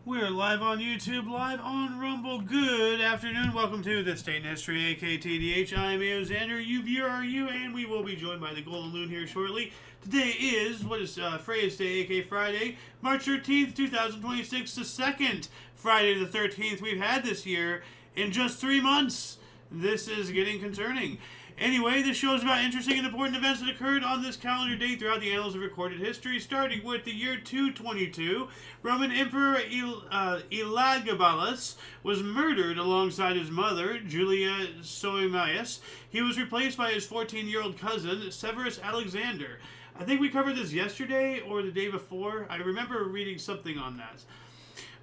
We're live on YouTube, live on Rumble. Good afternoon. Welcome to This Day in History, aka TDH. I'm Xander, you viewer are you, and we will be joined by the Golden Loon here shortly. Today is, Friday's Day, aka Friday, March 13th, 2026, the second Friday the 13th we've had this year in just 3 months. This is getting concerning. Anyway, this show is about interesting and important events that occurred on this calendar date throughout the annals of recorded history, starting with the year 222. Roman Emperor Elagabalus was murdered alongside his mother, Julia Soaemias. He was replaced by his 14-year-old cousin, Severus Alexander. I think we covered this yesterday or the day before. I remember reading something on that.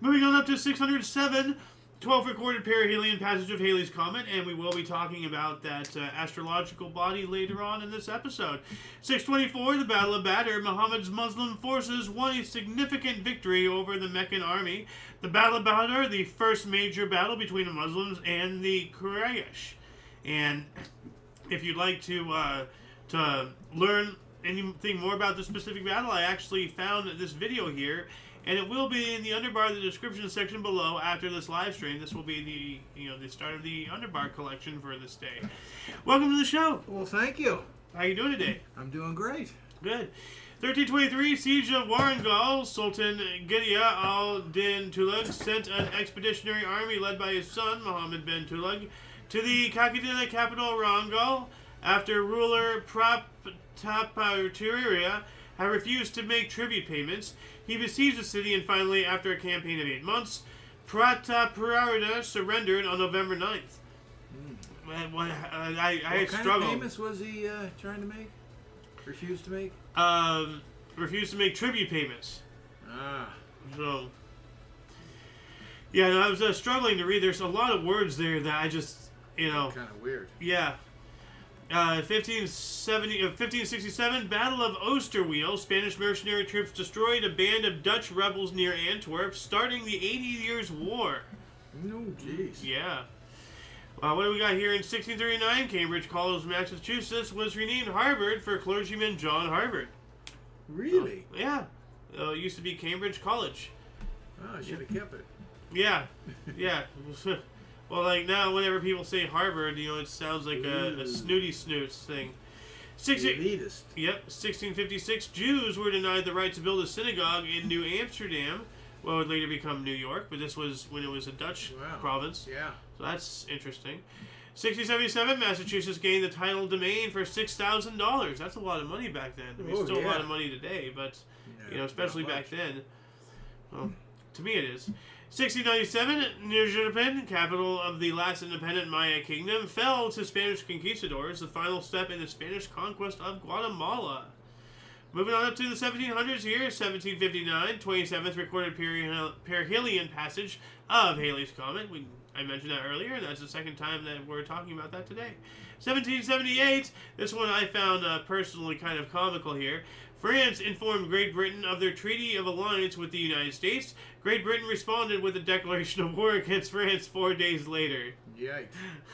Moving on up to 607. 12th recorded perihelion passage of Halley's Comet, and we will be talking about that astrological body later on in this episode. 624, the Battle of Badr. Muhammad's Muslim forces won a significant victory over the Meccan army. The Battle of Badr, the first major battle between the Muslims and the Quraysh. And if you'd like to learn anything more about this specific battle, I actually found this video here, and it will be in the underbar of the description section below after this live stream. This will be the start of the underbar collection for this day. Welcome to the show. Well, thank you. How you doing today? I'm doing great. Good. 1323, Siege of Warangol. Sultan Ghiya al-Din Tughluq sent an expeditionary army led by his son, Muhammad bin Tughluq, to the Kakatila capital, Warangol, after ruler Prataparudaya had refused to make tribute payments. He besieged the city, and finally, after a campaign of 8 months, Prataparudaya surrendered on November 9th. I struggled. What kind of payments was he trying to make? Refused to make? Refused to make tribute payments. Ah. So, yeah, no, I was struggling to read. There's a lot of words there that I just, Kind of weird. Yeah. 1567, Battle of Oosterweel. Spanish mercenary troops destroyed a band of Dutch rebels near Antwerp, starting the 80 Years' War. No, jeez. Yeah. What do we got here in 1639? Cambridge College, Massachusetts was renamed Harvard for clergyman John Harvard. Really? Yeah. It used to be Cambridge College. Oh, I should have kept it. Yeah. Yeah. Well, like now, whenever people say Harvard, it sounds like a snooty snoots thing. Elitist. Yep, 1656. Jews were denied the right to build a synagogue in New Amsterdam, what would later become New York, but this was when it was a Dutch province. Yeah. So that's interesting. 1677, Massachusetts gained the title domain for $6,000. That's a lot of money back then. I mean, still a lot of money today, but especially back then. Well, to me it is. 1697, Nujirpin, capital of the last independent Maya kingdom, fell to Spanish conquistadors, the final step in the Spanish conquest of Guatemala. Moving on up to the 1700s here, 1759, 27th recorded perihelion passage of Halley's Comet. I mentioned that earlier, and that's the second time that we're talking about that today. 1778, this one I found personally kind of comical here. France informed Great Britain of their treaty of alliance with the United States. Great Britain responded with a declaration of war against France 4 days later. Yikes.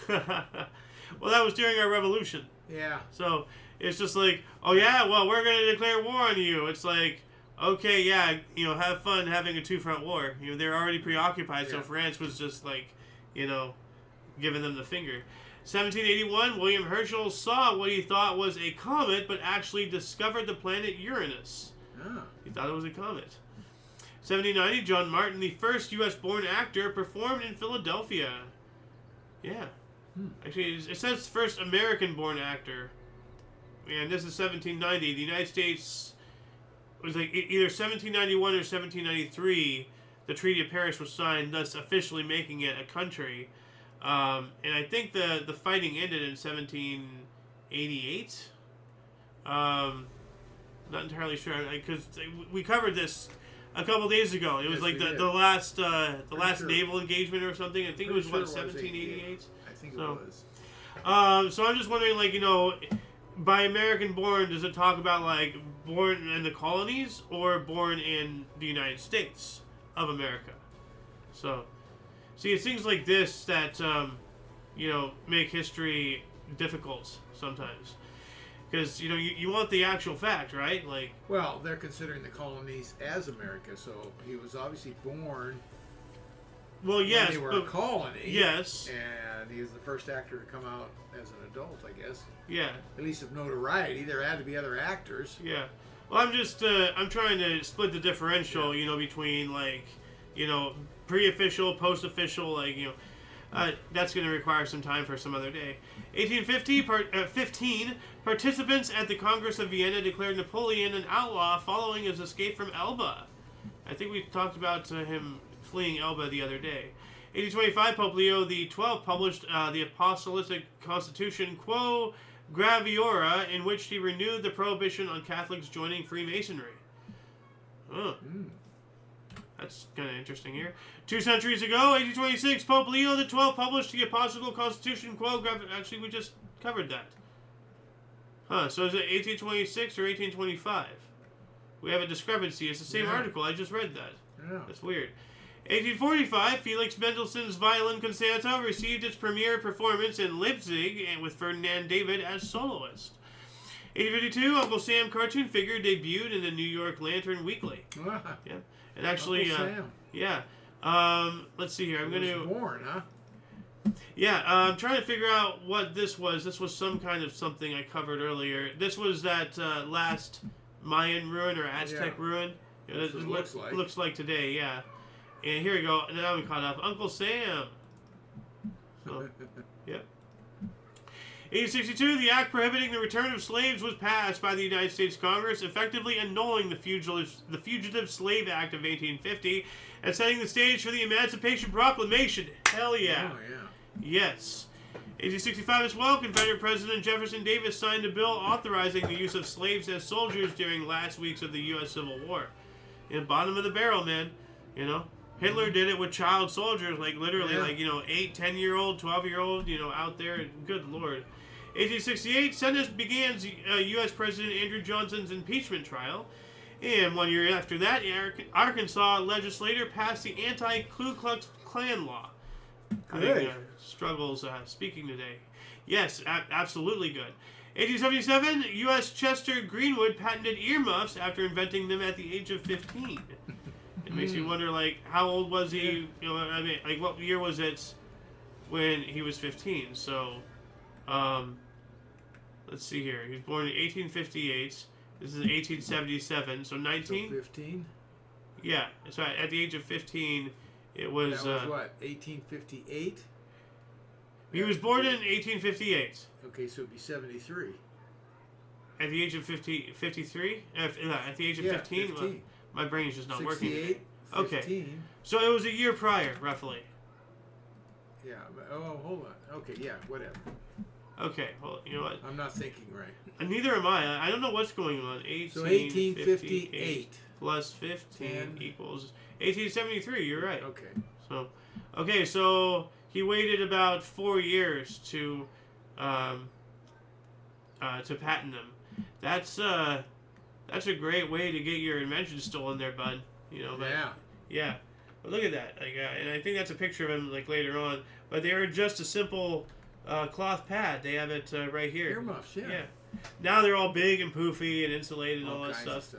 Well, that was during our revolution. Yeah. So it's just like, oh yeah, well, we're going to declare war on you. It's like, okay, yeah, have fun having a two-front war. They're already preoccupied, so France was just like, giving them the finger. 1781, William Herschel saw what he thought was a comet, but actually discovered the planet Uranus. Oh. He thought it was a comet. 1790, John Martin, the first U.S.-born actor, performed in Philadelphia. Yeah. Actually, it says first American-born actor. And this is 1790. The United States was like either 1791 or 1793. The Treaty of Paris was signed, thus officially making it a country. And I think the fighting ended in 1788. Not entirely sure, because we covered this a couple days ago. It was like the last naval engagement or something. I think it was 1788. I think it was. So I'm just wondering, by American born, does it talk about born in the colonies or born in the United States of America? So. See, it's things like this that, make history difficult sometimes. Because, you want the actual fact, right? Well, they're considering the colonies as America, so he was obviously born Well, yes, when they were a but colony. yes, And he was the first actor to come out as an adult, I guess. yeah, At least of notoriety. There had to be other actors. yeah. Well, I'm just I'm trying to split the differential, you know, between like, you know, pre-official, post-official, like, you know, that's going to require some time for some other day. 15 participants at the Congress of Vienna declared Napoleon an outlaw following his escape from Elba. I think we talked about him fleeing Elba the other day. 1825, Pope Leo XII published the Apostolic Constitution Quo Graviora, in which he renewed the prohibition on Catholics joining Freemasonry. Oh. That's kind of interesting here. 2 centuries ago, 1826, Pope Leo XII published the Apostolic Constitution Quo Graviora. Actually, we just covered that. So is it 1826 or 1825? We have a discrepancy. It's the same article. I just read that. Yeah. That's weird. 1845, Felix Mendelssohn's Violin Concerto received its premiere performance in Leipzig and with Ferdinand David as soloist. 1852, Uncle Sam cartoon figure debuted in the New York Lantern Weekly. Yeah, and actually, Uncle Sam. Yeah. Let's see here. I'm going to. Born, huh? Yeah, I'm trying to figure out what this was. This was some kind of something I covered earlier. This was that last Mayan ruin or Aztec ruin. You know, That's what it looks like. Looks like today, yeah. And here we go. Now I'm caught up. Uncle Sam. So, yep. 1862, the act prohibiting the return of slaves was passed by the United States Congress, effectively annulling the Fugitive Slave Act of 1850 and setting the stage for the Emancipation Proclamation. Hell yeah. Oh, yeah. Yes. 1865 as well, Confederate President Jefferson Davis signed a bill authorizing the use of slaves as soldiers during last weeks of the U.S. Civil War. In bottom of the barrel, man. You know? Hitler did it with child soldiers, like literally, like, you know, 8, 10-year-old, 12-year-old, you know, out there. Good Lord. 1868, Senate begins U.S. President Andrew Johnson's impeachment trial. And 1 year after that, Arkansas legislator passed the anti-Ku Klux Klan law. Good. Struggles speaking today. Yes, absolutely good. 1877, U.S. Chester Greenwood patented earmuffs after inventing them at the age of 15. It makes you wonder, like, how old was he? You know, I mean, like, what year was it when he was 15? So, let's see here. He was born in 1858. This is 1877. So 19. So 15. Yeah. So at the age of 15, it was. That was what? 1858. He was born in 1858. Okay, so it'd be 73. At the age of 53? At the age of 15? 15. My brain's just not working. 68, 15. Okay. So it was a year prior, roughly. Yeah. Oh, hold on. Okay, yeah, whatever. Okay, well, you know what? I'm not thinking right. Neither am I. I don't know what's going on. 1858 plus 15 equals 1873. You're right. Okay. So he waited about 4 years to patent them. That's a great way to get your invention stolen there, bud. You know. But, yeah. But look at that. Like, and I think that's a picture of him like later on. But they are just a simple cloth pad. They have it right here. Earmuffs, yeah. Now they're all big and poofy and insulated and all that stuff.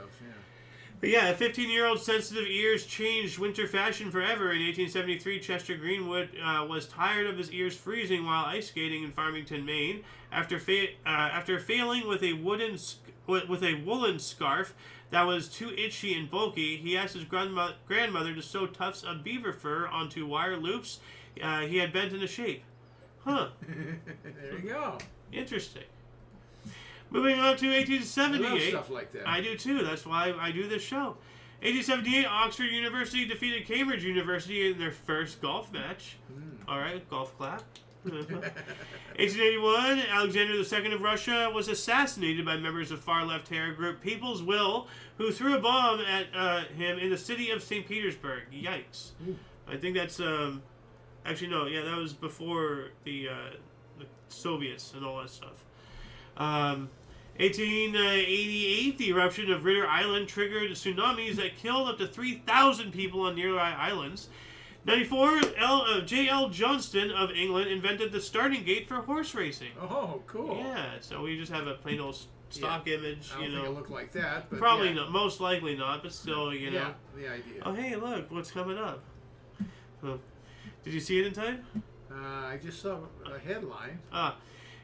But yeah, 15-year-old sensitive ears changed winter fashion forever. In 1873, Chester Greenwood was tired of his ears freezing while ice skating in Farmington, Maine. After failing with a woolen scarf that was too itchy and bulky, he asked his grandmother to sew tufts of beaver fur onto wire loops he had bent into shape. Huh. There you go. Interesting. Moving on to 1878. I love stuff like that. I do too. That's why I do this show. 1878, Oxford University defeated Cambridge University in their first golf match. All right, golf clap. 1881, Alexander II of Russia was assassinated by members of far-left terror group People's Will, who threw a bomb at him in the city of St. Petersburg. Yikes. I think that's... Actually, no. Yeah, that was before the Soviets and all that stuff. 1888, the eruption of Ritter Island triggered tsunamis that killed up to 3,000 people on nearby islands. 94, J.L. Johnston of England invented the starting gate for horse racing. Oh, cool. Yeah, so we just have a plain old stock image, I don't think it'll look like that. But probably not, most likely not, but still, you know. The idea. Oh, hey, look, what's coming up. Did you see it in time? I just saw a headline.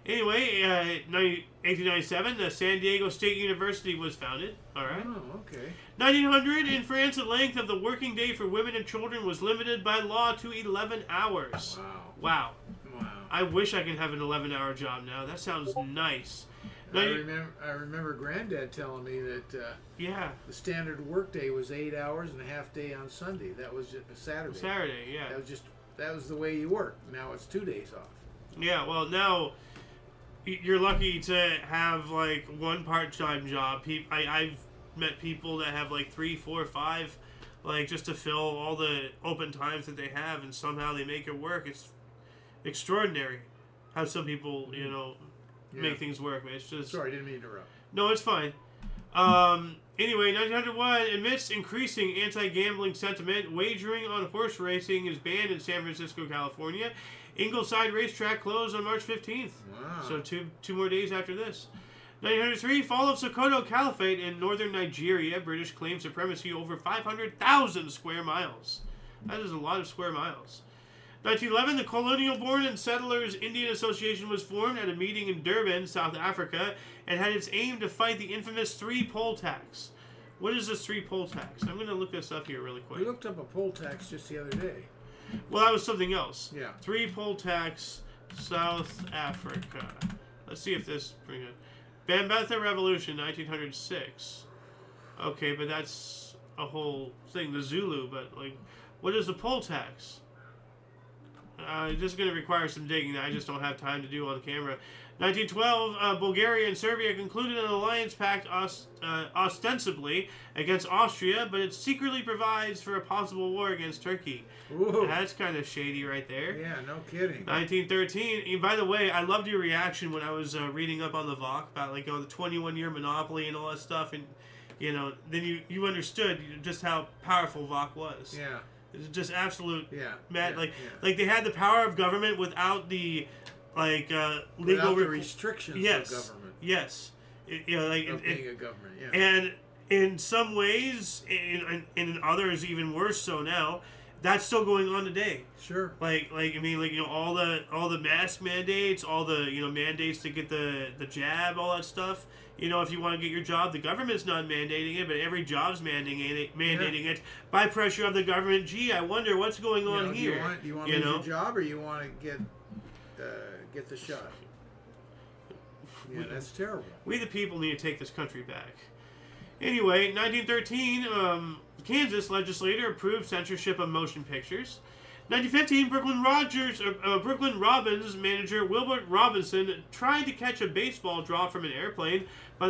Anyway, 1897, the San Diego State University was founded. All right. Oh, okay. 1900, in France, the length of the working day for women and children was limited by law to 11 hours. Wow. Wow. I wish I could have an 11-hour job now. That sounds nice. I remember Granddad telling me that the standard workday was 8 hours and a half day on Sunday. That was just a Saturday. Saturday, yeah. That was the way you worked. Now it's 2 days off. Yeah, well, now you're lucky to have like one part-time job. I've met people that have like 3, 4, 5, like just to fill all the open times that they have, and somehow they make it work. It's extraordinary how some people, make things work. Man. It's just. Sorry, I didn't mean to interrupt. No, it's fine. Anyway, 1901, amidst increasing anti-gambling sentiment, wagering on horse racing is banned in San Francisco, California. Ingleside Racetrack closed on March 15th. Wow. So two more days after this. 1903, fall of Sokoto Caliphate in northern Nigeria. British claim supremacy over 500,000 square miles. That is a lot of square miles. 1911, the colonial-born and settlers Indian Association was formed at a meeting in Durban, South Africa, and had its aim to fight the infamous three-poll tax. What is this three-poll tax? I'm going to look this up here really quick. We looked up a poll tax just the other day. Well, that was something else. Yeah. Three-poll tax, South Africa. Let's see if this brings it. Bambetha Revolution, 1906. Okay, but that's a whole thing, the Zulu, but, like, what is the poll tax? This is going to require some digging that I just don't have time to do on camera. 1912, Bulgaria and Serbia concluded an alliance pact ostensibly against Austria, but it secretly provides for a possible war against Turkey. Ooh. That's kind of shady right there. Yeah, no kidding. 1913, and by the way, I loved your reaction when I was reading up on the VOC about the 21-year monopoly and all that stuff, and then you understood just how powerful VOC was. Yeah. It's just absolute mad. Yeah, like they had the power of government without the legal without the restrictions of government. Yes. Of being a government. Yeah. And in some ways, in others even worse so now, that's still going on today. Sure. All the mask mandates, all the mandates to get the jab, all that stuff. If you want to get your job, the government's not mandating it, but every job's mandating it by pressure of the government. Gee, I wonder what's going on here. Do you want to lose your job, or you want to get the shot? Yeah, that's terrible. We the people need to take this country back. Anyway, 1913, Kansas legislator approved censorship of motion pictures. 1915, Brooklyn Robins manager Wilbert Robinson tried to catch a baseball drop from an airplane, but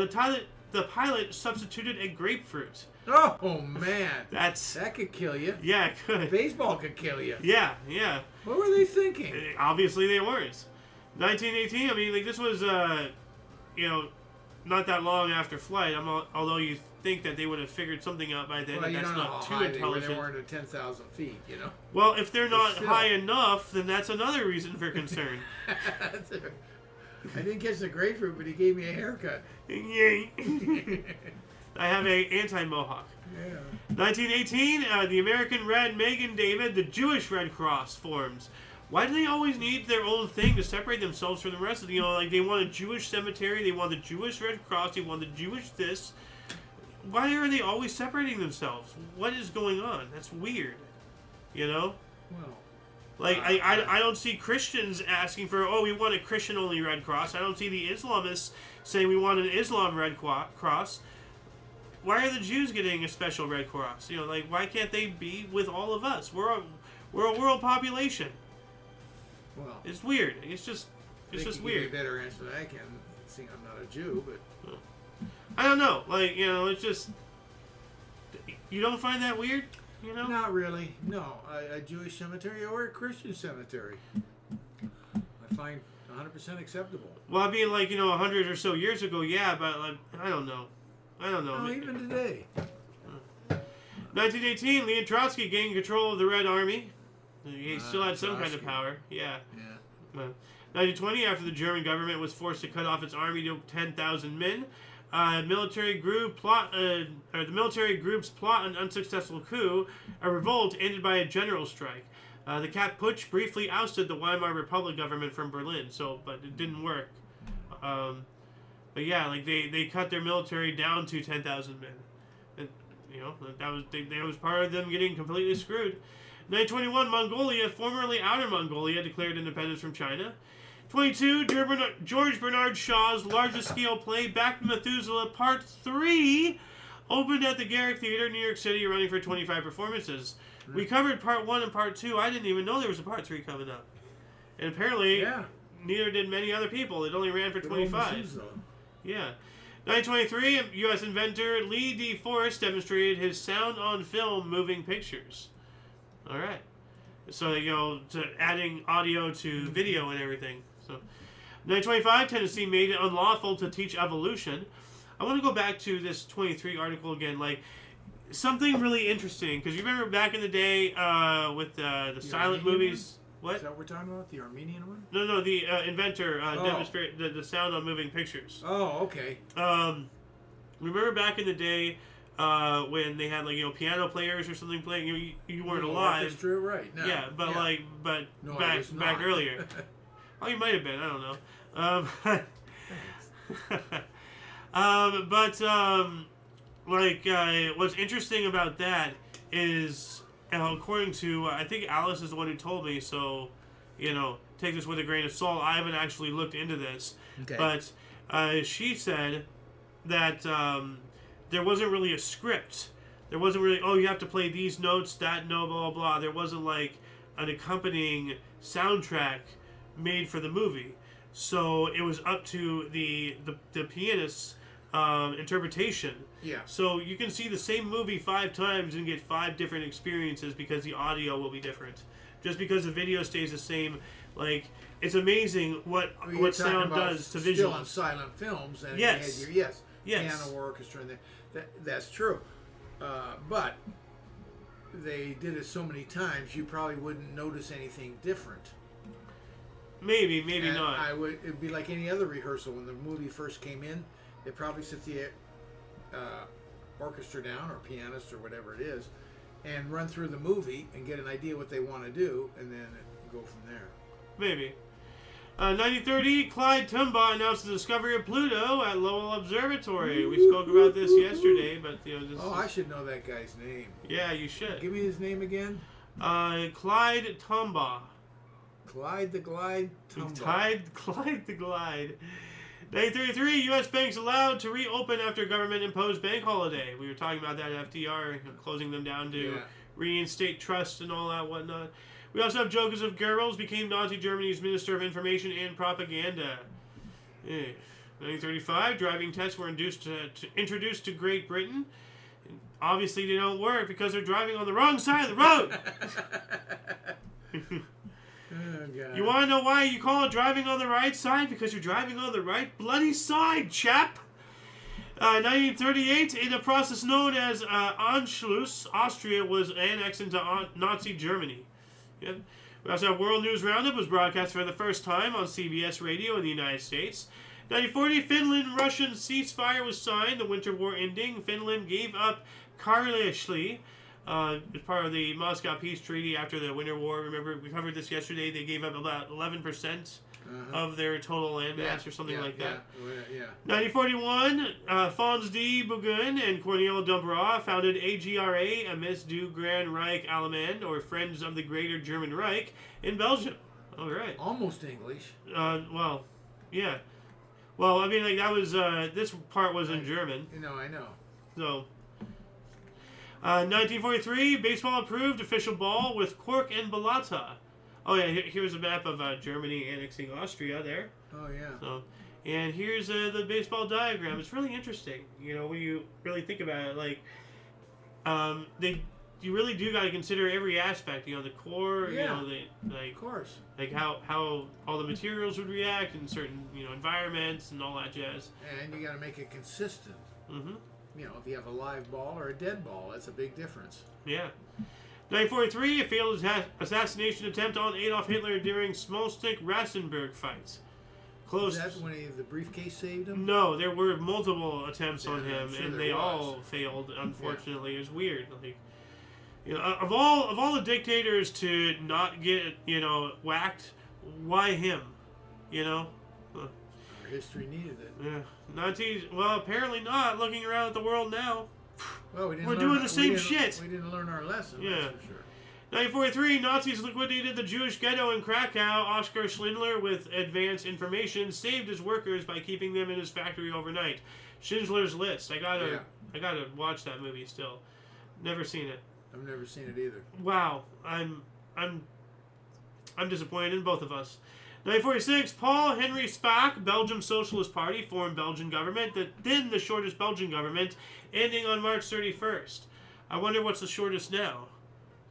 the pilot substituted a grapefruit. Oh man, that could kill you. Yeah, it could. Baseball could kill you. Yeah. What were they thinking? Obviously, they weren't. 1918. This was not that long after flight. Although you think that they would have figured something out by then. Well, that's not too intelligent. They weren't at 10,000 feet, Well, if they're not high enough, then that's another reason for concern. I didn't catch the grapefruit, but he gave me a haircut. Yay. I have a anti-mohawk. Yeah. 1918, the American Red Magen David, the Jewish Red Cross forms. Why do they always need their own thing to separate themselves from the rest of the, they want a Jewish cemetery, they want the Jewish Red Cross, they want the Jewish this. Why are they always separating themselves? What is going on? That's weird. Well, I don't see Christians asking for, we want a Christian-only Red Cross. I don't see the Islamists saying we want an Islam Red Cross. Why are the Jews getting a special Red Cross? Why can't they be with all of us? We're a world population. Well, it's weird. It's just weird. Give me a better answer than I can, seeing I'm not a Jew, but I don't know. It's just, you don't find that weird? Not really. No, a Jewish cemetery or a Christian cemetery, I find 100% acceptable. Well, I mean, 100 or so years ago, yeah, but I don't know. No, even today. 1918, Leon Trotsky gained control of the Red Army. He still had some kind of power. Yeah. 1920, after the German government was forced to cut off its army to 10,000 men, the military group's plot an unsuccessful coup. A revolt ended by a general strike. The Kapp Putsch briefly ousted the Weimar Republic government from Berlin, but it didn't work. But yeah, like they cut their military down to 10,000 men. And, that was part of them getting completely screwed. 1921, Mongolia, formerly Outer Mongolia, declared independence from China. 22, George Bernard Shaw's largest scale play, Back to Methuselah Part 3, opened at the Garrick Theater in New York City, running for 25 performances. We covered Part 1 and Part 2. I didn't even know there was a Part 3 coming up. And apparently, neither did many other people. It only ran for 25. Yeah. 1923, U.S. inventor Lee D. Forrest demonstrated his sound on film moving pictures. All right. So they go to adding audio to video and everything. So, 1925, Tennessee made it unlawful to teach evolution. I want to go back to this 23 article again, like something really interesting, because you remember back in the day with the silent movies. What? Is that what we're talking about? The Armenian one? No, the inventor demonstrated the sound on moving pictures. Oh, okay. Remember back in the day when they had piano players or something playing? You weren't alive. Orchestra, right? No. Yeah, but back earlier. Oh, you might have been. I don't know. What's interesting about that is, according to, I think Alice is the one who told me, so, take this with a grain of salt. I haven't actually looked into this. Okay. But she said that there wasn't really a script. There wasn't really, you have to play these notes, that note, blah, blah, blah. There wasn't, an accompanying soundtrack made for the movie. So it was up to the pianist's interpretation. Yeah. So you can see the same movie 5 times and get 5 different experiences because the audio will be different. Just because the video stays the same, it's amazing what sound does to visual. Still on silent films, and yes, piano orchestra, and that's true. But they did it so many times, you probably wouldn't notice anything different. Maybe not. It'd be like any other rehearsal. When the movie first came in, they probably sit the orchestra down, or pianist, or whatever it is, and run through the movie and get an idea what they want to do, and then go from there. Maybe. 1930, Clyde Tombaugh announced the discovery of Pluto at Lowell Observatory. We spoke about this yesterday, but I should know that guy's name. Yeah, you should. Give me his name again. Clyde Tombaugh. Clyde the Glide Tombaugh. Clyde the Glide. 1933, U.S. banks allowed to reopen after government-imposed bank holiday. We were talking about that at FDR, closing them down to reinstate trust and all that whatnot. We also have Joseph Goebbels became Nazi Germany's Minister of Information and Propaganda. 1935, driving tests were introduced to Great Britain. Obviously, they don't work because they're driving on the wrong side of the road. Oh, God. You want to know why you call it driving on the right side? Because you're driving on the right bloody side, chap. 1938, in a process known as Anschluss, Austria was annexed into Nazi Germany. Yep. We also have World News Roundup was broadcast for the first time on CBS Radio in the United States. 1940, Finland-Russian ceasefire was signed. The Winter War ending. Finland gave up Karlishli. As part of the Moscow Peace Treaty after the Winter War. Remember, we covered this yesterday. They gave up about 11% of their total landmass or something like that. 1941, Fons D. Bugun and Cornel Dumbra founded AGRA, Amis du Grand Reich Allemand, or Friends of the Greater German Reich, in Belgium. All right. Almost English. Well, yeah. Well, I mean, that was, this part was in German. I know. So... 1943, baseball approved official ball with cork and balata. Oh yeah, here's a map of Germany annexing Austria there. Oh yeah. So, and here's the baseball diagram. It's really interesting. When you really think about it, you really do got to consider every aspect. The core. Of course. How all the materials would react in certain environments and all that jazz. And you got to make it consistent. Mm-hmm. If you have a live ball or a dead ball, that's a big difference. Yeah. 1943, a failed assassination attempt on Adolf Hitler during Smolstik-Rastenburg fights. Close. Was that when the briefcase saved him? No, there were multiple attempts on him, and they all failed, unfortunately. It was weird. You know, of all the dictators to not get, you know, whacked, why him? You know. Our history needed it. Yeah, Nazis. Well, apparently not. Looking around at the world now, Well, we didn't we're learn doing our- the same we didn't- shit. We didn't learn our lesson. Yeah. That's for sure. 1943, Nazis liquidated the Jewish ghetto in Krakow. Oskar Schindler, with advanced information, saved his workers by keeping them in his factory overnight. Schindler's List. I gotta watch that movie still. Never seen it. I've never seen it either. Wow, I'm disappointed in both of us. 1946, Paul Henry Spaak, Belgium Socialist Party, formed Belgian government, then the shortest Belgian government, ending on March 31st. I wonder what's the shortest now.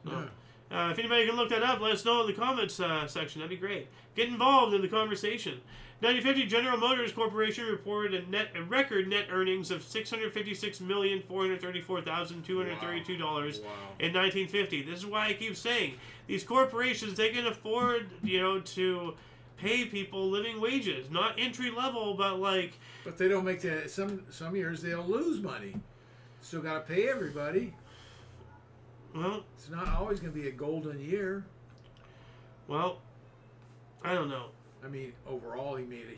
So, if anybody can look that up, let us know in the comments section. That'd be great. Get involved in the conversation. 1950, General Motors Corporation reported a record net earnings of $656,434,232 Wow. in 1950. This is why I keep saying these corporations, they can afford, you know, to pay people living wages, not entry level, but like. But they don't make that. Some years they'll lose money. Still got to pay everybody. Well, It's not always going to be a golden year. well, I don't know. I mean, overall, he made a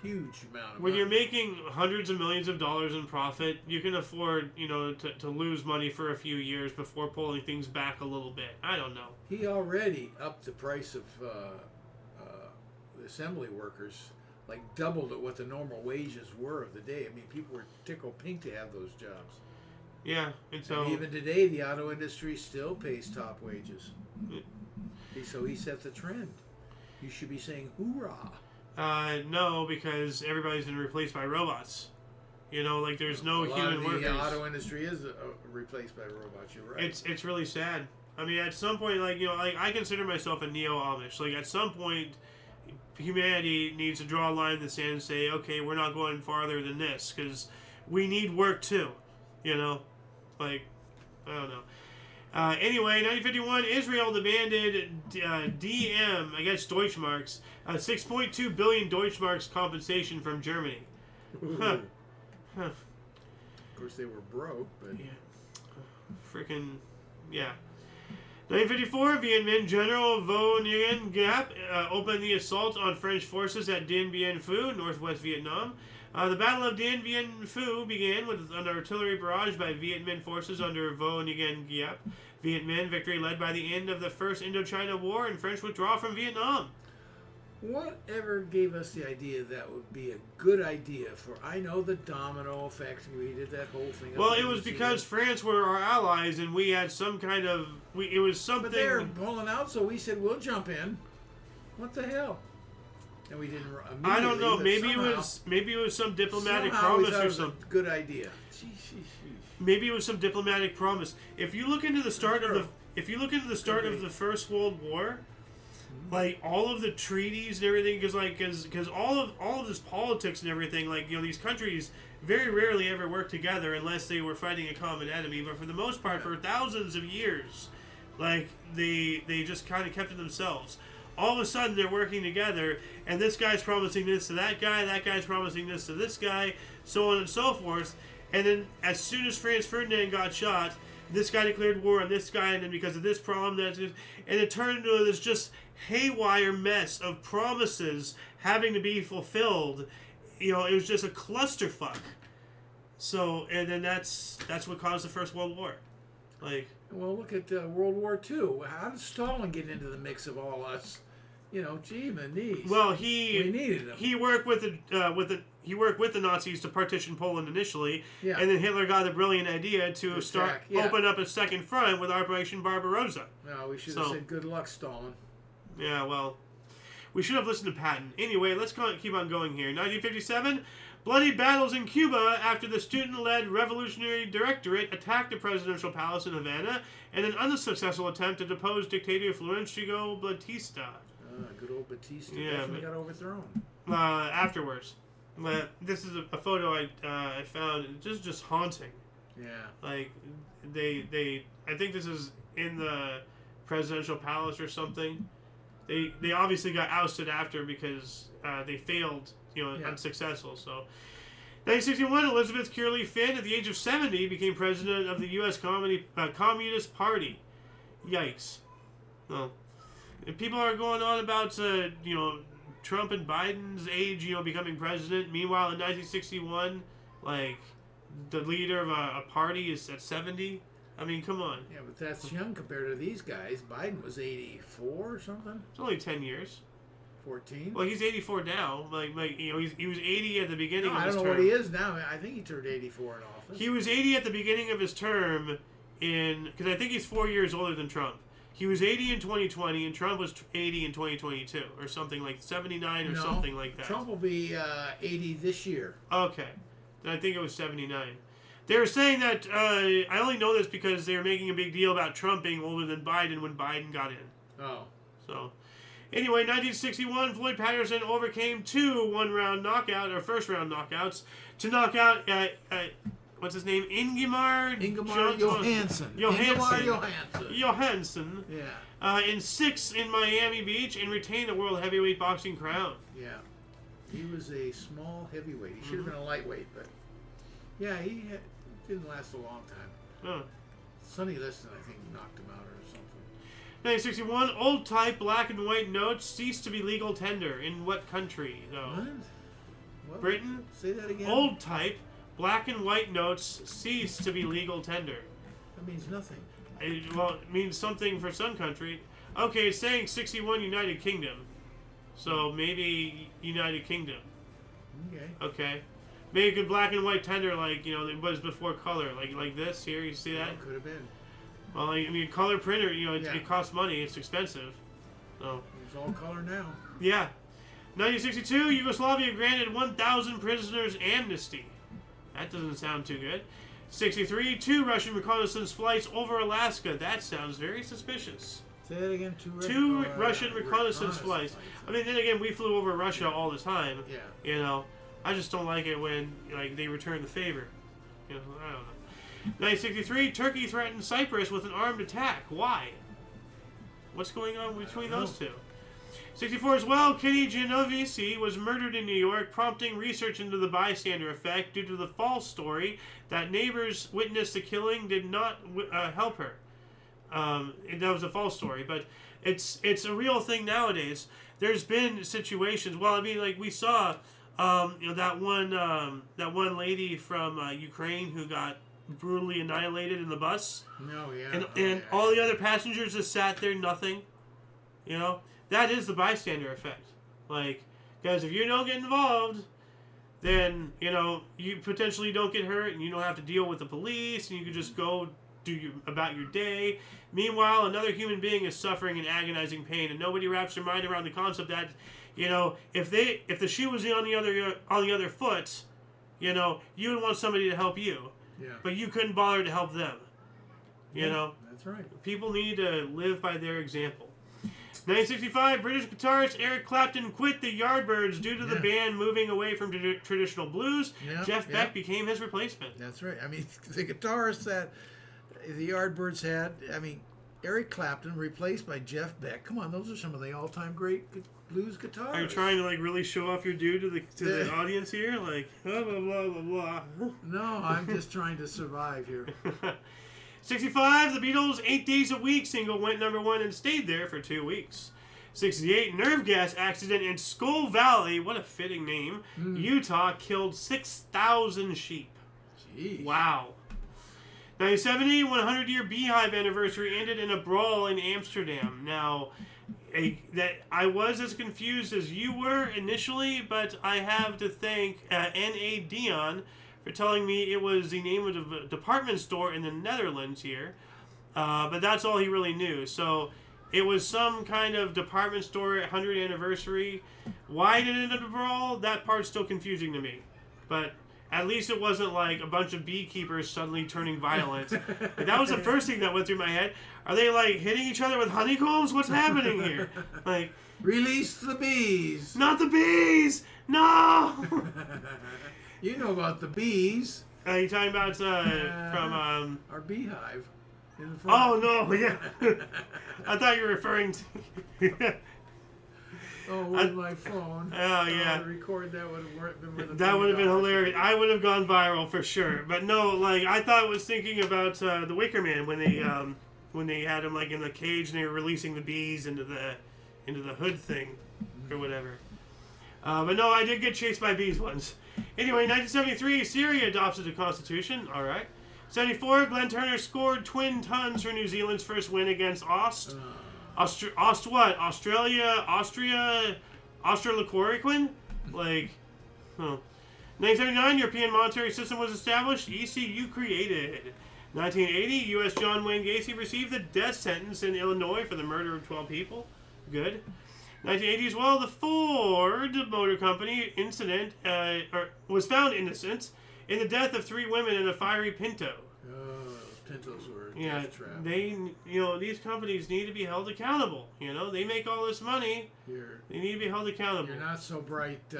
huge amount of When money. you're making hundreds of millions of dollars in profit, you can afford, you know, to lose money for a few years before pulling things back a little bit. I don't know. He already upped the price of the assembly workers, like doubled at what the normal wages were of the day. I mean, people were tickled pink to have those jobs. Yeah, and so And even today, the auto industry still pays top wages. So he set the trend. You should be saying hoorah. no, because everybody's been replaced by robots. You know, like there's no A lot human of the workers. auto industry is replaced by robots. You're right. It's really sad. I mean, at some point, like, you know, like I consider myself a neo-Amish. Like at some point, humanity needs to draw a line in the sand and say, okay, we're not going farther than this because we need work too. You know, like I don't know. Anyway, 1951, Israel demanded DM, I guess Deutschmarks, 6.2 billion Deutschmarks compensation from Germany. Ooh. Huh. Huh. Of course, they were broke, but Yeah. Freaking, yeah. 1954, Viet Minh General Vo Nguyen Giap opened the assault on French forces at Dien Bien Phu, northwest Vietnam. The Battle of Dien Bien Phu began with an artillery barrage by Viet Minh forces under Vo Nguyen Giap. Viet Minh victory led by the end of the First Indochina War and French withdrawal from Vietnam. whatever gave us the idea that would be a good idea for? I know the domino effect. We did that whole thing. Well, it was because France were our allies and we had some kind of... it was something... But they were pulling out, so we said we'll jump in. What the hell? And we didn't. I don't know. but Maybe somehow, it was some diplomatic somehow we promise thought it or was something. a good idea. Maybe it was some diplomatic promise. If you look into the start of Sure. the First World War, like all of the treaties and everything, because all of this politics and everything, like, you know, these countries very rarely ever work together unless they were fighting a common enemy. But for the most part, for thousands of years, like they just kind of kept to themselves. All of a sudden, they're working together, and this guy's promising this to that guy's promising this to this guy, so on and so forth. And then, as soon as Franz Ferdinand got shot, this guy declared war on this guy, and then because of this problem, and it turned into this just haywire mess of promises having to be fulfilled. You know, it was just a clusterfuck. So, and then that's what caused the First World War. Like, well, look at World War II. How did Stalin get into the mix of all us? You know, gee, my knees. well, we needed him. he worked with the Nazis to partition Poland initially, Yeah. and then Hitler got the brilliant idea to Attack, yeah. open up a second front with Operation Barbarossa. No, we should have So- said good luck, Stalin. Yeah, well, we should have listened to Patton. Anyway, let's keep on going here. 1957, bloody battles in Cuba after the student-led Revolutionary Directorate attacked the presidential palace in Havana in an unsuccessful attempt to depose dictator Fulgencio Batista. Good old Batista Yeah, definitely but- got overthrown. Afterwards. This is a photo I found. It's just haunting. Yeah. Like, I think this is in the presidential palace or something. They obviously got ousted after because they failed, you know, Yeah. unsuccessful. So, 1961, Elizabeth Curley Finn, at the age of 70, became president of the U.S. Communist Party. Yikes. Well, if people are going on about, Trump and Biden's age, becoming president. Meanwhile, in 1961, like, the leader of a party is at 70. I mean, come on. Yeah, but that's young compared to these guys. Biden was 84 or something. It's only 10 years. 14. Well, he's 84 now. He was 80 at the beginning of his term. I don't know what he is now. I think he turned 84 in office. He was 80 at the beginning of his term because I think he's 4 years older than Trump. He was 80 in 2020, and Trump was 80 in 2022, or something like 79 or something like that. Trump will be 80 this year. Okay. Then I think it was 79. They were saying that, I only know this because they were making a big deal about Trump being older than Biden when Biden got in. Oh. So, anyway, 1961, Floyd Patterson overcame two first-round knockouts to knock out, what's his name? Ingemar Johansson. Johansson. Yeah. In 6 in Miami Beach and retained the world heavyweight boxing crown. Yeah. He was a small heavyweight. He should have been a lightweight, but yeah, he didn't last a long time. Oh. Sonny Liston, I think, knocked him out or something. 1961, old type black and white notes ceased to be legal tender. In what country, though? What? Britain? Say that again. Old type black and white notes ceased to be legal tender. That means nothing. It means something for some country. Okay, it's saying 61 United Kingdom. So maybe United Kingdom. Okay. Make a black and white tender like, it was before color. Like this here, you see that? Yeah, could have been. Well, I mean, color printer, it costs money. It's expensive. So. It's all color now. Yeah. 1962, Yugoslavia granted 1,000 prisoners amnesty. That doesn't sound too good. 63, 2 Russian reconnaissance flights over Alaska. That sounds very suspicious. Say that again. Two Russian reconnaissance flights. I mean, then again, we flew over Russia all the time. Yeah. I just don't like it when they return the favor. I don't know. 1963, Turkey threatened Cyprus with an armed attack. Why? What's going on between those two? 64 as well, Kitty Genovese was murdered in New York, prompting research into the bystander effect due to the false story that neighbors witnessed the killing did not help her. That was a false story, but it's a real thing nowadays. There's been situations. Well, I mean, like we saw, that one lady from Ukraine who got brutally annihilated in the bus. No, yeah. And all the other passengers just sat there, nothing. That is the bystander effect. Like, guys, if you don't get involved, then, you potentially don't get hurt and you don't have to deal with the police and you can just go about your day. Meanwhile, another human being is suffering in agonizing pain and nobody wraps their mind around the concept that, if the shoe was on the other foot, you would want somebody to help you. Yeah. But you couldn't bother to help them. That's right. People need to live by their example. 1965, British guitarist Eric Clapton quit the Yardbirds due to the band moving away from traditional blues. Jeff Beck became his replacement. That's right. I mean, the guitarist that the Yardbirds had, Eric Clapton replaced by Jeff Beck. Come on, those are some of the all-time great blues guitarists. Are you trying to really show off your due to the audience here? Like, blah, blah, blah, blah, blah. No, I'm just trying to survive here. 65, the Beatles' 8 Days a Week single went #1 and stayed there for 2 weeks. 68, nerve gas accident in Skull Valley, what a fitting name, Utah, killed 6,000 sheep. Jeez. Wow. 1970, 100-year Beehive anniversary ended in a brawl in Amsterdam. Now, I was as confused as you were initially, but I have to thank N.A. Dion for telling me it was the name of the department store in the Netherlands here. But that's all he really knew. So it was some kind of department store 100th anniversary. Why did it end up a brawl? That part's still confusing to me. But at least it wasn't like a bunch of beekeepers suddenly turning violent. Like, that was the first thing that went through my head. Are they like hitting each other with honeycombs? What's happening here? Like, release the bees. Not the bees! No! You know about the bees. Are you talking about from our beehive in the front? Oh no, yeah. I thought you were referring to with my phone. Oh yeah. To record that would have been that would have been hilarious. I would have gone viral for sure. But no, like I thought I was thinking about the Wicker Man when they when they had him like in the cage and they were releasing the bees into the hood thing or whatever. But no, I did get chased by bees once. Anyway, 1973, Syria adopts the constitution. All right. 74, Glenn Turner scored twin tons for New Zealand's first win against Australochloroquine? Like, huh. 1979, European monetary system was established. ECU created. 1980, U.S. John Wayne Gacy received the death sentence in Illinois for the murder of 12 people. Good. 1980 as well, the Ford Motor Company incident was found innocent in the death of 3 women in a fiery Pinto. Pintos were a Yeah, death trap. these companies need to be held accountable. They make all this money. They need to be held accountable. Your not so bright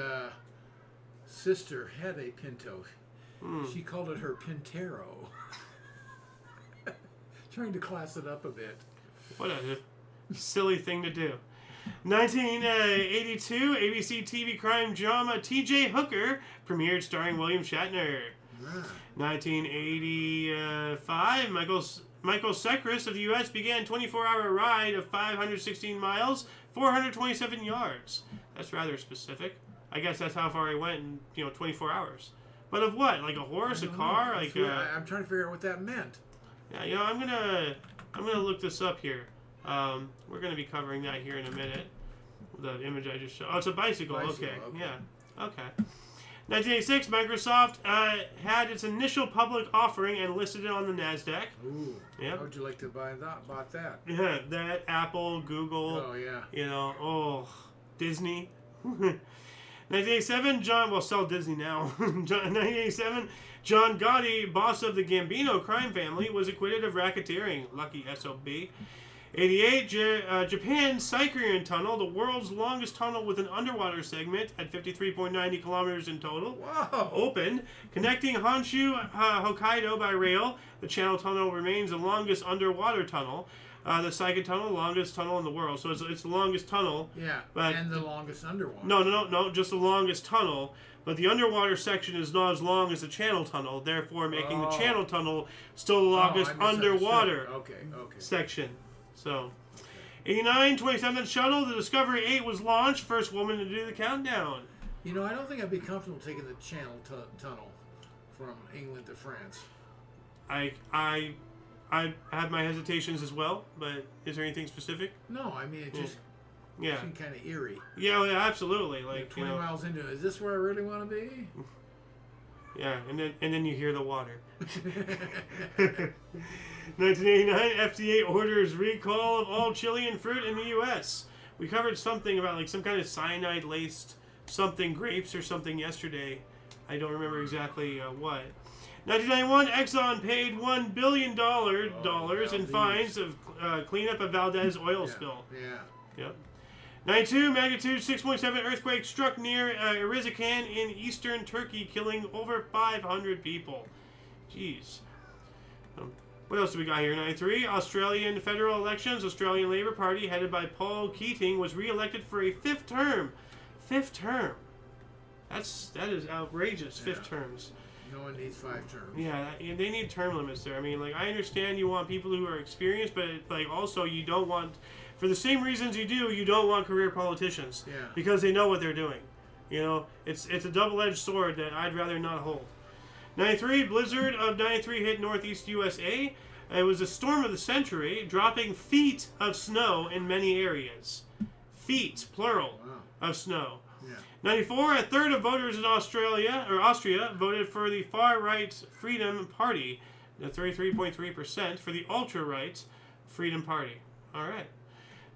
sister had a Pinto. She called it her Pintero. Trying to class it up a bit. What a silly thing to do. 1982, ABC TV crime drama T.J. Hooker premiered starring William Shatner. 1985, Michael Sekris of the U.S. began 24-hour ride of 516 miles, 427 yards. That's rather specific. I guess that's how far he went in 24 hours. But of what? Like a horse, a car? I'm trying to figure out what that meant. Yeah, I'm gonna look this up here. We're gonna be covering that here in a minute. The image I just showed. Oh, it's a bicycle. Okay. Yeah. Okay. 1986, Microsoft had its initial public offering and listed it on the NASDAQ. Ooh. Yep. How would you like to bought that? Yeah, that, Apple, Google. Oh, yeah. Disney. 1987, sell Disney now. 1987, John Gotti, boss of the Gambino crime family, was acquitted of racketeering. Lucky SOB. 88, Japan's Siberian Tunnel, the world's longest tunnel with an underwater segment at 53.90 kilometers in total. Wow. Opened, connecting Honshu, Hokkaido by rail. The Channel Tunnel remains the longest underwater tunnel. The Saiga Tunnel, longest tunnel in the world. So it's the longest tunnel. Yeah, but and the longest underwater. No, just the longest tunnel. But the underwater section is not as long as the Channel Tunnel, therefore making the Channel Tunnel still the longest underwater section. So, 89, 27th shuttle, the Discovery 8 was launched, first woman to do the countdown. I don't think I'd be comfortable taking the Channel Tunnel from England to France. I have my hesitations as well, but is there anything specific? No, I mean, it just seemed kind of eerie. Yeah, absolutely. Like 20 miles into it, is this where I really want to be? Yeah, and then you hear the water. 1989, FDA orders recall of all Chilean fruit in the U.S. We covered something about like some kind of cyanide-laced something, grapes or something yesterday. I don't remember exactly what. 1991, Exxon paid $1 billion in fines of cleanup of Valdez oil spill. Yeah. Yep. 92, magnitude 6.7 earthquake struck near Erzincan in eastern Turkey, killing over 500 people. Jeez. What else do we got here? 93, Australian federal elections. Australian Labor Party, headed by Paul Keating, was re-elected for a 5th term. 5th term. That is outrageous. 5th terms. No one needs 5 terms. Yeah, they need term limits there. I mean, like, I understand you want people who are experienced, but like also you don't want, for the same reasons you don't want career politicians. Yeah. Because they know what they're doing. It's a double-edged sword that I'd rather not hold. 93, blizzard of 93 hit northeast USA. It was a storm of the century, dropping feet of snow in many areas. Feet, plural, of snow. Yeah. 94, a third of voters in Austria voted for the far-right Freedom Party, 33.3% for the ultra-right Freedom Party. All right.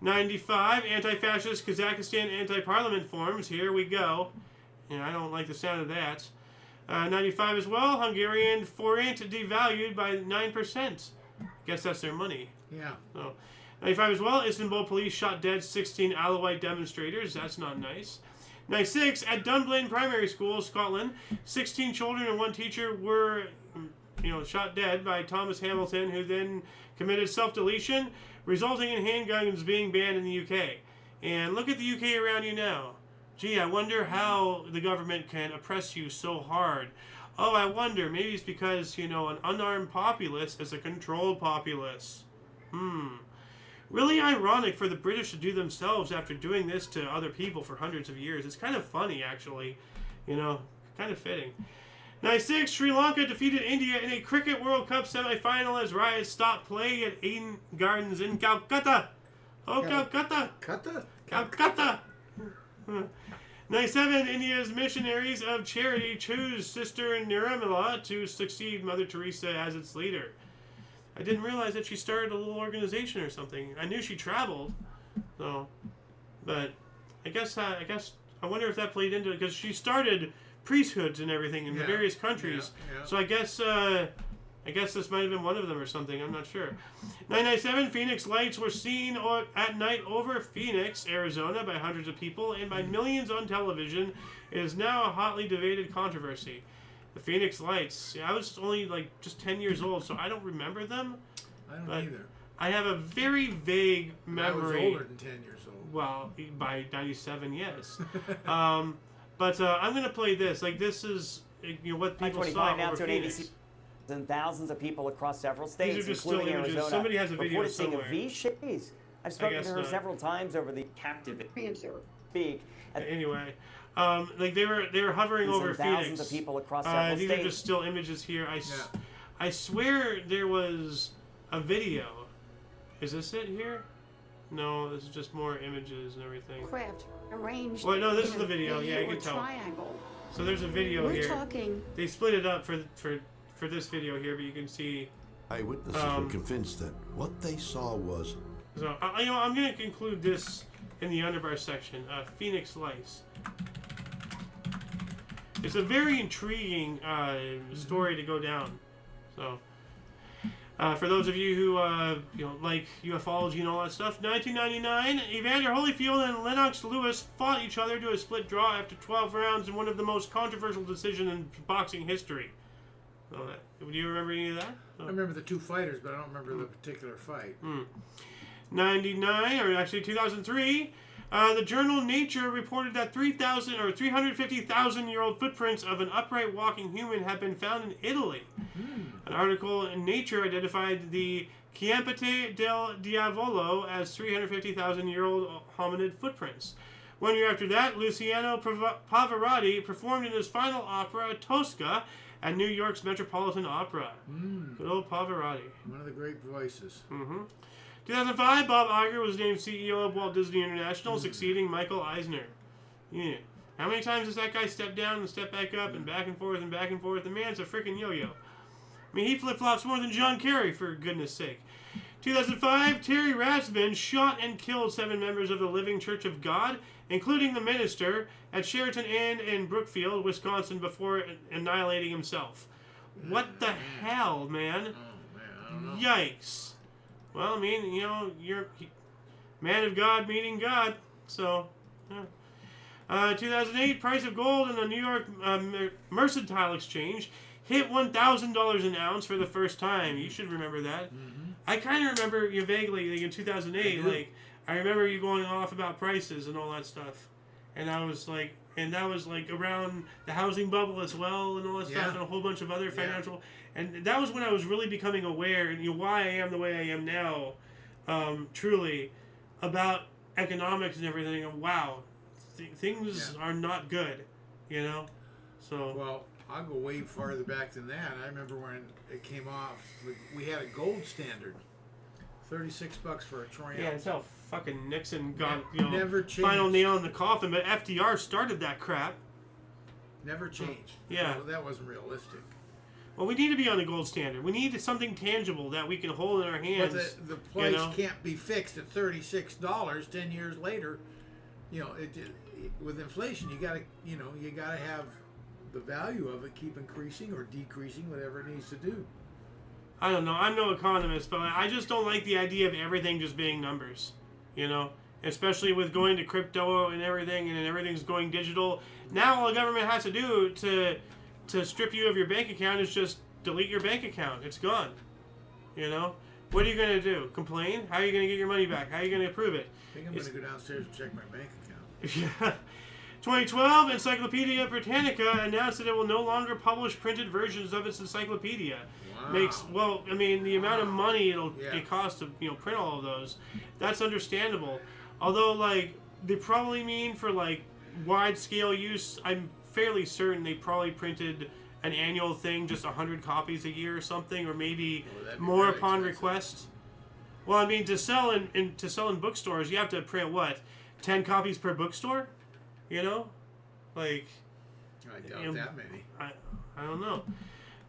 95, anti-fascist Kazakhstan anti-parliament forms. Here we go. I don't like the sound of that. 95 as well, Hungarian forint devalued by 9%. Guess that's their money. Yeah. So, 95 as well, Istanbul police shot dead 16 Alawite demonstrators. That's not nice. 96, at Dunblane Primary School, Scotland, 16 children and 1 teacher were, shot dead by Thomas Hamilton, who then committed self-deletion, resulting in handguns being banned in the UK. And look at the UK around you now. Gee, I wonder how the government can oppress you so hard. Oh, I wonder. Maybe it's because, an unarmed populace is a controlled populace. Really ironic for the British to do themselves after doing this to other people for hundreds of years. It's kind of funny, actually. You know, kind of fitting. 96, Sri Lanka defeated India in a Cricket World Cup semi-final as riots stopped playing at Eden Gardens in Calcutta. Oh, Calcutta! Calcutta! 97, India's missionaries of charity choose Sister Nirmala to succeed Mother Teresa as its leader. I didn't realize that she started a little organization or something. I knew she traveled, so, but I guess I wonder if that played into it, because she started priesthoods and everything in the various countries. Yeah. So I guess this might have been one of them or something. I'm not sure. 997, Phoenix lights were seen at night over Phoenix, Arizona, by hundreds of people and by millions on television. It is now a hotly debated controversy. The Phoenix lights. Yeah, I was only like just 10 years old, so I don't remember them. I don't either. I have a very vague memory. I was older than 10 years old. Well, by 97, yes. But I'm gonna play this. Like, this is what people saw now over to an Phoenix. ABC and thousands of people across several states, These are just including still images. Arizona, Somebody has a video reported seeing somewhere. a V-shaped. I've spoken to her not. several times over the captivating speak. Anyway, like they were hovering over thousands Phoenix. of people across several These states. are just still images here. I swear there was a video. Is this it here? No, this is just more images and everything. Craft arranged. Well, no, this is in the a video. Yeah, you or can tell. Triangle. So there's a video We're here. talking. They split it up for this video here, but you can see. Eyewitnesses were convinced that what they saw was. So I'm going to conclude this in the underbar section. Phoenix Lights. It's a very intriguing story to go down. So, for those of you who like ufology and all that stuff, 1999, Evander Holyfield and Lennox Lewis fought each other to a split draw after 12 rounds in one of the most controversial decisions in boxing history. Do you remember any of that? I remember the two fighters, but I don't remember the particular fight. 99, or actually 2003, the journal Nature reported that 350,000-year-old footprints of an upright walking human have been found in Italy. An article in Nature identified the Chiampete del Diavolo as 350,000-year-old hominid footprints. 1 year after that, Luciano Pavarotti performed in his final opera, Tosca, at New York's Metropolitan Opera. Good old Pavarotti. One of the great voices. 2005, Bob Iger was named CEO of Walt Disney International, succeeding Michael Eisner. Yeah. How many times does that guy step down and step back up and back and forth and back and forth? The man's a freaking yo-yo. I mean, he flip-flops more than John Kerry, for goodness sake. 2005, Terry Rasmussen shot and killed 7 members of the Living Church of God, including the minister, at Sheraton Inn in Brookfield, Wisconsin, before annihilating himself. What the hell, man? Oh, man, I don't know. Yikes. Well, I mean, you're man of God meeting God, so, yeah. 2008, price of gold in the New York Mercantile Exchange hit $1,000 an ounce for the first time. You should remember that. I kind of remember you vaguely, like in 2008, I remember you going off about prices and all that stuff. And that was like around the housing bubble as well and all that stuff and a whole bunch of other financial. And that was when I was really becoming aware and why I am the way I am now, truly, about economics and everything. And wow, things are not good, So. Well, I'll go way farther back than that. I remember when it came off, we had a gold standard. $36 for a troy ounce. Yeah, that's how fucking Nixon got, Never changed. final nail in the coffin, but FDR started that crap. Never changed. Yeah. So that wasn't realistic. Well, we need to be on a gold standard. We need something tangible that we can hold in our hands. But the price can't be fixed at $36 10 years later. With inflation, you gotta have the value of it keep increasing or decreasing, whatever it needs to do. I don't know. I'm no economist, but I just don't like the idea of everything just being numbers. Especially with going to crypto and everything, and everything's going digital. Now all the government has to do to strip you of your bank account is just delete your bank account. It's gone. What are you going to do? Complain? How are you going to get your money back? How are you going to prove it? I think I'm going to go downstairs and check my bank account. 2012, Encyclopedia Britannica announced that it will no longer publish printed versions of its encyclopedia. Wow. I mean, the amount of money Yeah. it costs to print all of those, that's understandable. Although, like, they probably mean for like wide scale use. I'm fairly certain they probably printed an annual thing, just 100 copies a year or something, or maybe that'd be more very upon expensive. request. Well, I mean, to sell in bookstores, you have to print what, 10 copies per bookstore, like. I doubt that many. I don't know.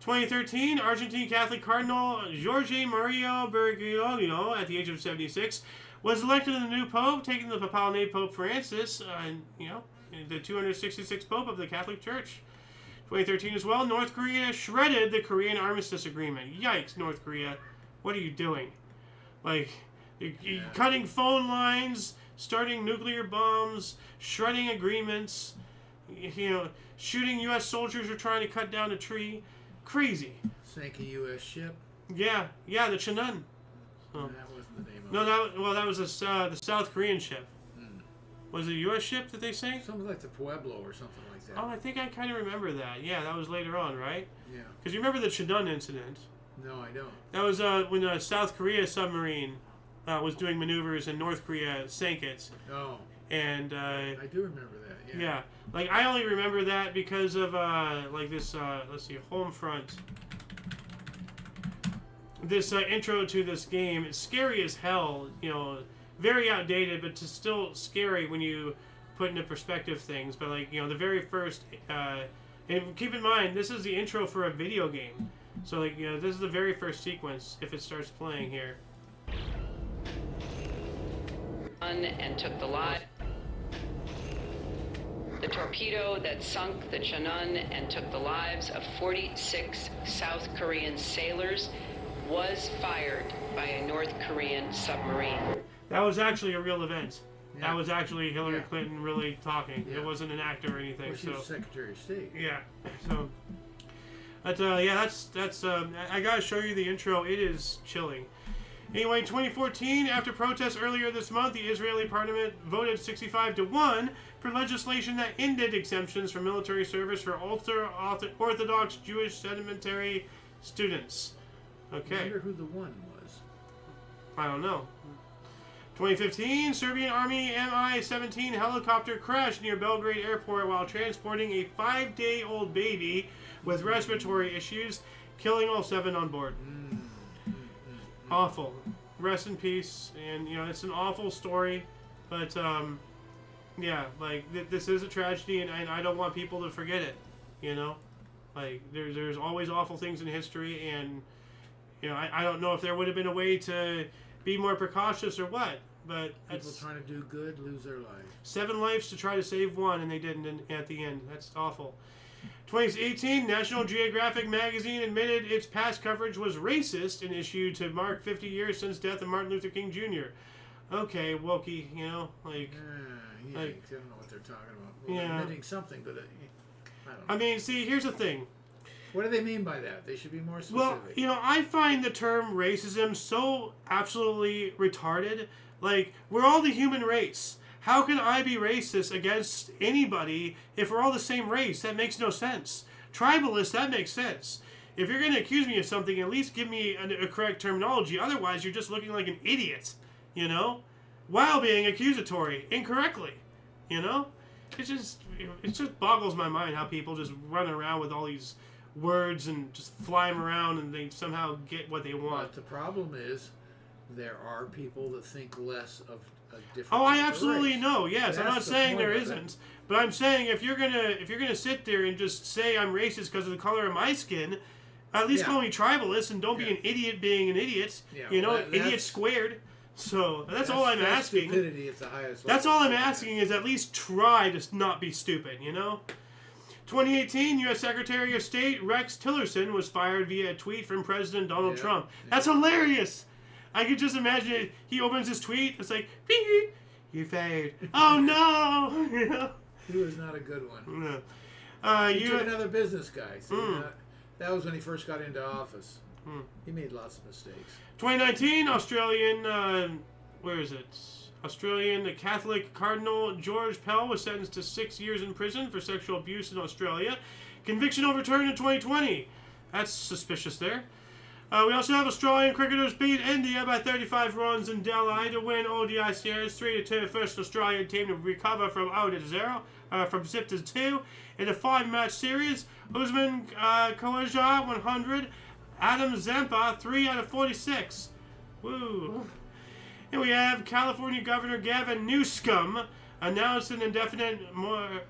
2013, Argentine Catholic Cardinal Jorge Mario Bergoglio, at the age of 76, was elected the new pope, taking the papal name Pope Francis, the 266th pope of the Catholic Church. 2013 as well, North Korea shredded the Korean Armistice Agreement. Yikes, North Korea. What are you doing? Like, you're cutting phone lines, starting nuclear bombs, shredding agreements, shooting U.S. soldiers who are trying to cut down a tree. Crazy. Sank a U.S. ship. Yeah, the Cheonan. That wasn't the name of No, it. that was the South Korean ship. Was it a U.S. ship that they sank? Something like the Pueblo or something like that. Oh, I think I kind of remember that. Yeah, that was later on, right? Yeah. Because you remember the Cheonan incident. No, I don't. That was when the South Korea submarine was doing maneuvers and North Korea sank it. Oh. And I do remember that. Yeah. yeah, like I only remember that because of like this. Let's see, Homefront. This intro to this game. It's scary as hell. Very outdated, but it's still scary when you put into perspective things. But like the very first. And keep in mind, this is the intro for a video game. So like this is the very first sequence if it starts playing here. And took the live. The torpedo that sunk the Cheonan and took the lives of 46 South Korean sailors was fired by a North Korean submarine. That was actually a real event. Yeah. That was actually Hillary Clinton really talking. Yeah. It wasn't an actor or anything. Well, she was Secretary of State. Yeah. So, but that's I gotta show you the intro. It is chilling. Anyway, 2014, after protests earlier this month, the Israeli parliament voted 65-1 for legislation that ended exemptions from military service for ultra-Orthodox Jewish sedimentary students. Okay. I wonder who the one was. I don't know. 2015, Serbian Army Mi-17 helicopter crashed near Belgrade Airport while transporting a 5-day-old baby with respiratory issues, killing all 7 on board. Awful. Rest in peace. And, it's an awful story. But, yeah, like, this is a tragedy, and I don't want people to forget it, Like, there's always awful things in history, and, I don't know if there would have been a way to be more precautious or what. But People trying to do good lose their life. 7 lives to try to save 1, and they didn't at the end. That's awful. 2018, National Geographic magazine admitted its past coverage was racist and issued to mark 50 years since death of Martin Luther King Jr. Okay, wokey, like... I don't know what they're talking about. Well, Yeah. they're admitting something, but I don't know. I mean, see, here's the thing. What do they mean by that? They should be more specific. Well, I find the term racism so absolutely retarded. Like, we're all the human race. How can I be racist against anybody if we're all the same race? That makes no sense. Tribalist, that makes sense. If you're going to accuse me of something, at least give me a correct terminology. Otherwise, you're just looking like an idiot, while being accusatory incorrectly, It just boggles my mind how people just run around with all these words and just fly them around and they somehow get what they want. But the problem is, there are people that think less of a different. Oh, I type of absolutely race. know. Yes, I'm That's not the saying point there of it. isn't, but I'm saying if you're gonna sit there and just say I'm racist because of the color of my skin, at least call me tribalist and don't be an idiot being an idiot. Yeah, well, idiot that's- squared. So that's all I'm asking. Stupidity at the highest That's level. all I'm asking is at least try to not be stupid. 2018, U.S. Secretary of State Rex Tillerson was fired via a tweet from President Donald Trump. That's hilarious. I could just imagine it. He opens his tweet. It's like, beep, you're fired. Oh no! He was not a good one. No. He took another business guy. See, that was when he first got into office. He made lots of mistakes. 2019, Australian. Where is it? Australian Catholic Cardinal George Pell was sentenced to 6 years in prison for sexual abuse in Australia. Conviction overturned in 2020. That's suspicious there. We also have Australian cricketers beat India by 35 runs in Delhi to win ODI series 3-2. First Australian team to recover from 0-0, from 0-2 in a 5-match series. Usman Khawaja 100, Adam Zampa 3 out of 46. Woo! And we have California Governor Gavin Newsom announced an indefinite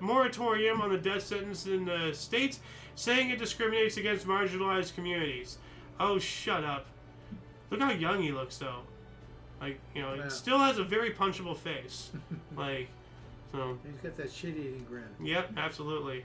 moratorium on the death sentence in the state, saying it discriminates against marginalized communities. Oh, shut up. Look how young he looks, though. Like, you know, he still has a very punchable face. Like, so. He's got that shit-eating grin. Yep, absolutely.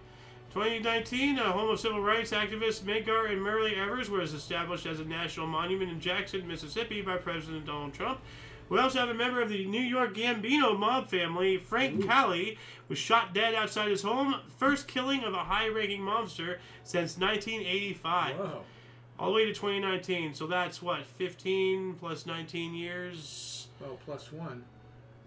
2019, a home of civil rights activists Medgar and Murray Evers was established as a national monument in Jackson, Mississippi by President Donald Trump. We also have a member of the New York Gambino mob family, Frank Halley, was shot dead outside his home. First killing of a high-ranking mobster since 1985. Whoa. All the way to 2019. So that's what, 15 plus 19 years? Well, plus one.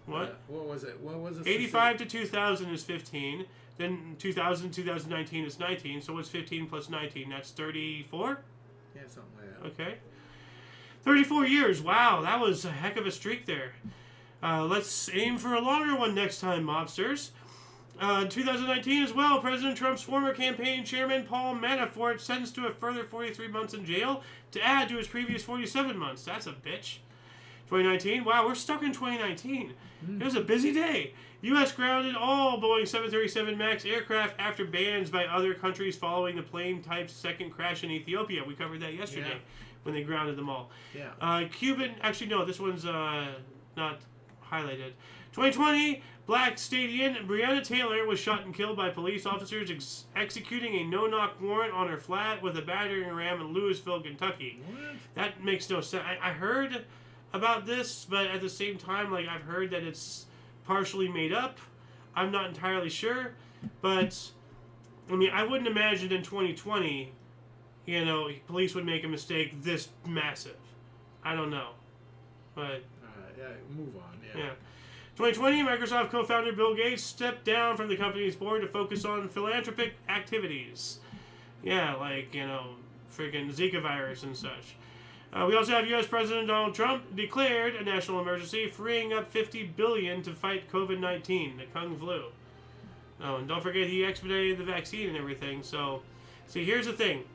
What? What was it? 85 to 2000 is 15. Then 2000 2019 is 19. So what's 15 plus 19? That's 34? Yeah, something like that. Okay. 34 years. Wow, that was a heck of a streak there. Let's aim for a longer one next time, mobsters. 2019 as well, President Trump's former campaign chairman Paul Manafort sentenced to a further 43 months in jail to add to his previous 47 months. That's a bitch. 2019. Wow, we're stuck in 2019. It was a busy day. U.S. grounded all Boeing 737 MAX aircraft after bans by other countries following the plane type's second crash in Ethiopia. We covered that yesterday when they grounded them all. Yeah. Cuban, actually no, this one's not highlighted. 2020, Black Stadium, Breonna Taylor was shot and killed by police officers executing a no-knock warrant on her flat with a battering ram in Louisville, Kentucky. What? That makes no sense. I heard about this, but at the same time, like, I've heard that it's partially made up. I'm not entirely sure, but I mean, I wouldn't imagine in 2020, you know, police would make a mistake this massive. I don't know, but Yeah, move on. yeah. 2020, Microsoft co-founder Bill Gates stepped down from the company's board to focus on philanthropic activities. Yeah, like, you know, freaking Zika virus and such. We also have U.S. President Donald Trump declared a national emergency, freeing up $50 billion to fight COVID-19, the Kung flu. Oh, and don't forget he expedited the vaccine and everything. So, see, here's the thing.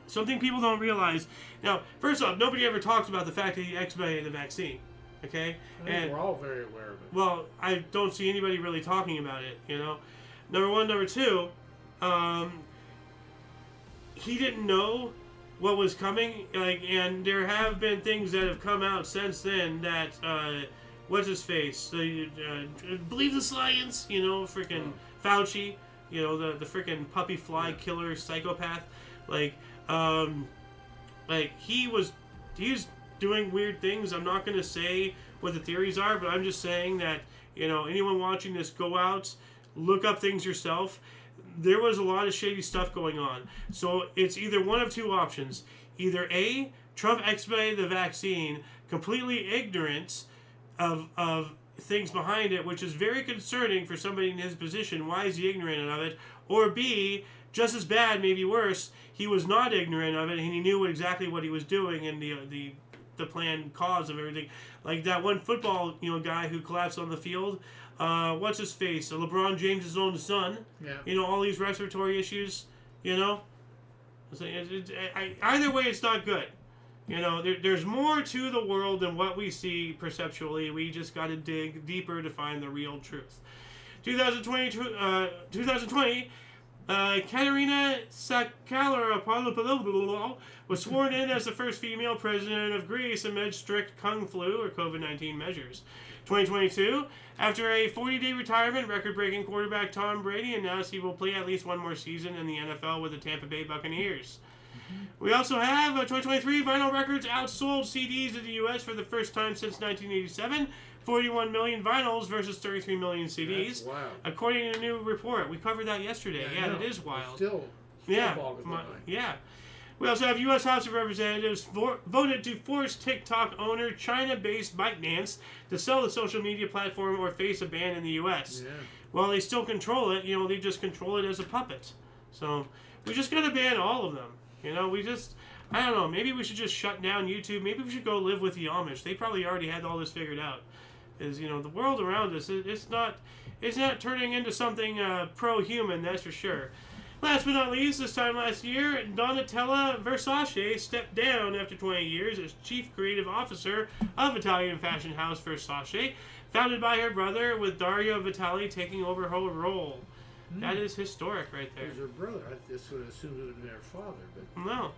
Something people don't realize. Now, first off, nobody ever talks about the fact that he expedited the vaccine. Okay? I think we're all very aware of it. Well, I don't see anybody really talking about it, you know? Number one. Number two, he didn't know what was coming, like, and there have been things that have come out since then that, what's his face? Believe the science, you know, freaking Fauci, you know, the freaking puppy fly killer psychopath, like he's doing weird things. I'm not going to say what the theories are, but I'm just saying that, you know, anyone watching this, go out, look up things yourself. There was a lot of shady stuff going on. So it's either one of two options. Either A, Trump expedited the vaccine completely ignorant of things behind it, which is very concerning for somebody in his position. Why is he ignorant of it? Or B, just as bad, maybe worse, he was not ignorant of it and he knew exactly what he was doing and the planned cause of everything. Like that one football, you know, guy who collapsed on the field. What's his face? LeBron James' own son. Yeah. You know, all these respiratory issues. You know, either way, it's not good. You know, there's more to the world than what we see perceptually. We just got to dig deeper to find the real truth. 2020. Katerina Sakellaropoulou was sworn in as the first female president of Greece amid strict Kung flu or COVID-19 measures. 2022, after a 40-day retirement, record-breaking quarterback Tom Brady announced he will play at least one more season in the NFL with the Tampa Bay Buccaneers. We also have 2023 vinyl records outsold CDs in the U.S. for the first time since 1987. 41 million vinyls versus 33 million CDs. That's wild. According to a new report. We covered that yesterday. Yeah, that is wild. Still Yeah, boggles my mind. yeah. We also have U.S. House of Representatives voted to force TikTok owner China-based ByteDance to sell the social media platform or face a ban in the U.S. Yeah. Well, they still control it. You know, they just control it as a puppet. So we just got to ban all of them. You know, I don't know. Maybe we should just shut down YouTube. Maybe we should go live with the Amish. They probably already had all this figured out. Is, you know, the world around us, it's not turning into something pro-human, that's for sure. Last but not least, this time last year, Donatella Versace stepped down after 20 years as chief creative officer of Italian fashion house Versace, founded by her brother, with Dario Vitali taking over her role. That is historic right there. It was her brother. I just would have assumed it would have been her father, but No.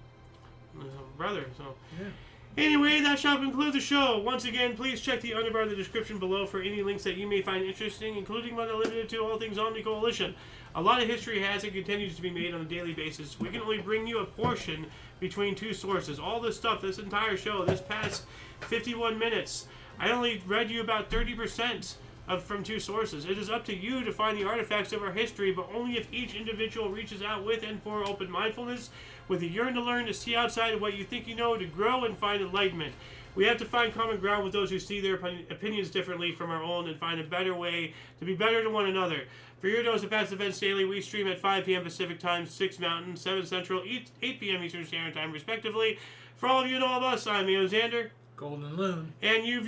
Brother, so. yeah. Anyway, that shall conclude the show. Once again, please check the underbar of the description below for any links that you may find interesting, including but not limited to all things Omni Coalition. A lot of history has and continues to be made on a daily basis. We can only bring you a portion between two sources. All this stuff, this entire show, this past 51 minutes, I only read you about 30% from two sources. It is up to you to find the artifacts of our history, but only if each individual reaches out with and for open mindfulness, with a yearn to learn, to see outside of what you think you know, to grow and find enlightenment. We have to find common ground with those who see their opinions differently from our own and find a better way to be better to one another. For your dose of past events daily, we stream at 5 p.m. Pacific Time, 6 Mountain, 7 Central, 8 p.m. Eastern Standard Time, respectively. For all of you and all of us, I'm Eo Xander. Golden Loon. And you,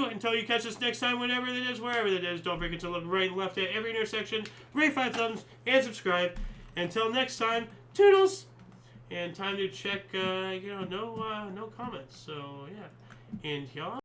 until you catch us next time, whenever that is, wherever that is, don't forget to look right and left at every intersection, rate 5 thumbs, and subscribe. Until next time, toodles! And time to check, no comments, so yeah. And y'all.